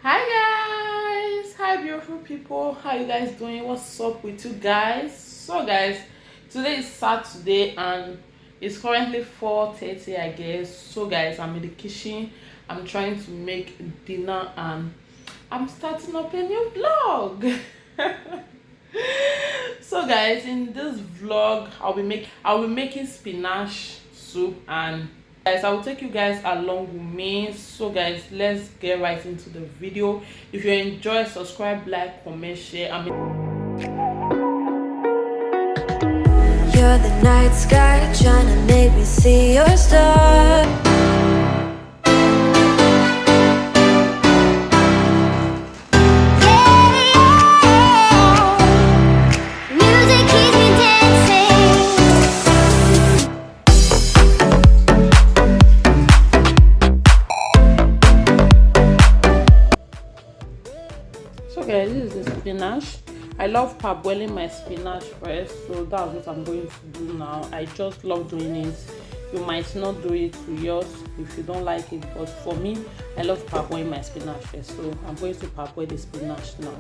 Hi guys, hi beautiful people, how you guys doing? What's up with you guys? So guys, today is Saturday and it's currently 4:30, I guess. So guys, I'm in the kitchen. I'm trying to make dinner and I'm starting up a new vlog. So guys, in this vlog I'll be making spinach soup, and guys, I will take you guys along with me. So guys, let's get right into the video. If you enjoy, subscribe, like, comment, share. You're the night sky trying to make me see your star. So guys, this is the spinach. I love parboiling my spinach first, so that's what I'm going to do now. I just love doing it. You might not do it to yours if you don't like it, but for me, I love parboiling my spinach first, so I'm going to parboil the spinach now.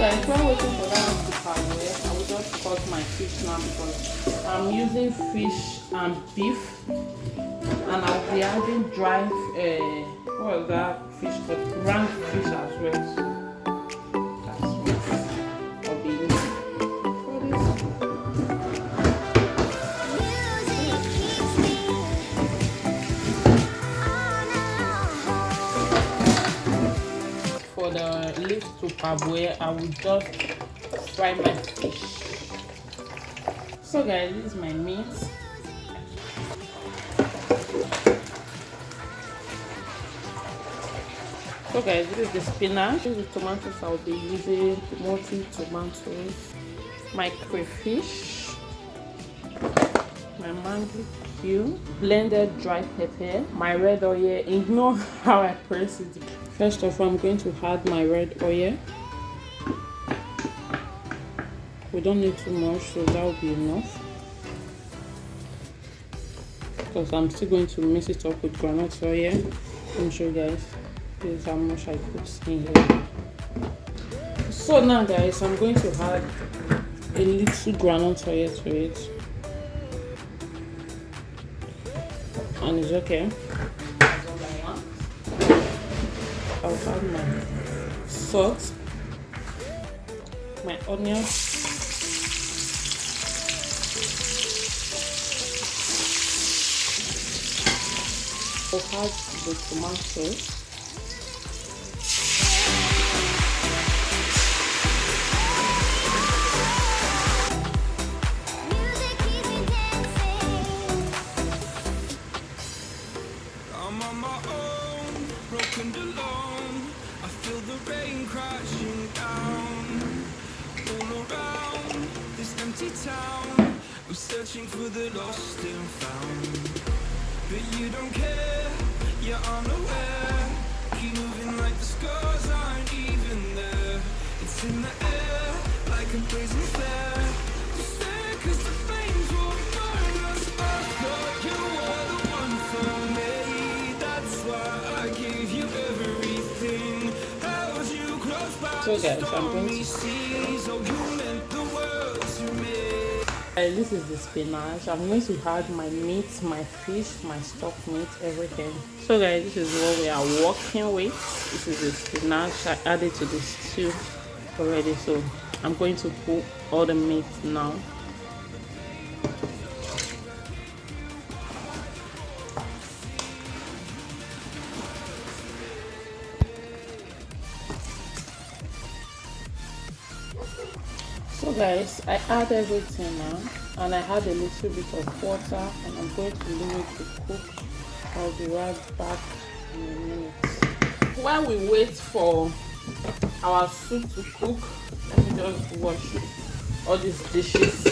Guys, while waiting for that one to parboil, I will just cut my fish now because I'm using fish and beef, and I'll be adding dry what is that fish called? Ground fish as well. So that's what I'll be using for this. For the leaf to parboil, I will just fry my fish. So guys, this is my meat. So guys, this is the spinach. This is the tomatoes I'll be using. Tomatoes, my crayfish, my mango cube, blended dry pepper, my red oil. Ignore how I press it. First of all, I'm going to add my red oil. We don't need too much, so that will be enough. Because I'm still going to mix it up with groundnut oil. Let me show you guys. This is how much I put in here. So now guys, I'm going to add a little groundnut oil to it. And it's okay. I'll add my salt, my onion, I'll add the tomatoes, I'm on my own, broken alone. I feel the rain crashing down all around this empty town. I'm searching for the lost and found, but you don't care, you're unaware. Keep moving like the scars aren't even there. It's in the air like a blazing flare. Just stare 'cause the flames will burn us. I thought you were the one for me. That's why I gave you everything. Held you close by. So guys, I'm going to this is the spinach. I'm going to add my meat, my fish, my stock meat, everything. So guys, this is what we are working with. This is the spinach. I added to the stew already, so I'm going to put all the meat now. So guys, I add everything now, and I add a little bit of water, and I'm going to leave it to cook. I'll be right back in a minute. While we wait for our soup to cook, let me just wash all these dishes.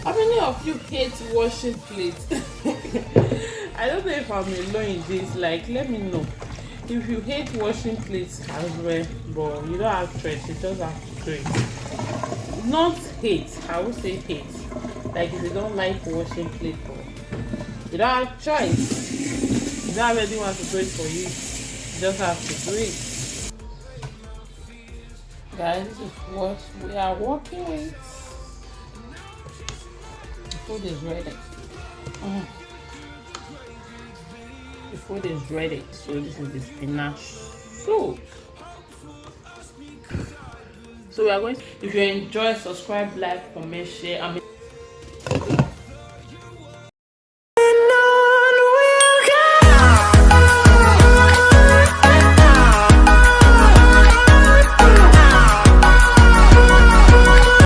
How many of you hate washing plates? I don't know if I'm alone in this. Like, let me know if you hate washing plates as well, but you don't have choice. You just have to do it. Not hate. I would say hate. Like if you don't like washing plates, but you don't have choice. You don't have anyone to do it for you. You just have to do it. Guys, this is what we are working with. The food is ready. The food is ready. So this is the spinach soup. So we are going to, if you enjoy, subscribe, like, comment, share.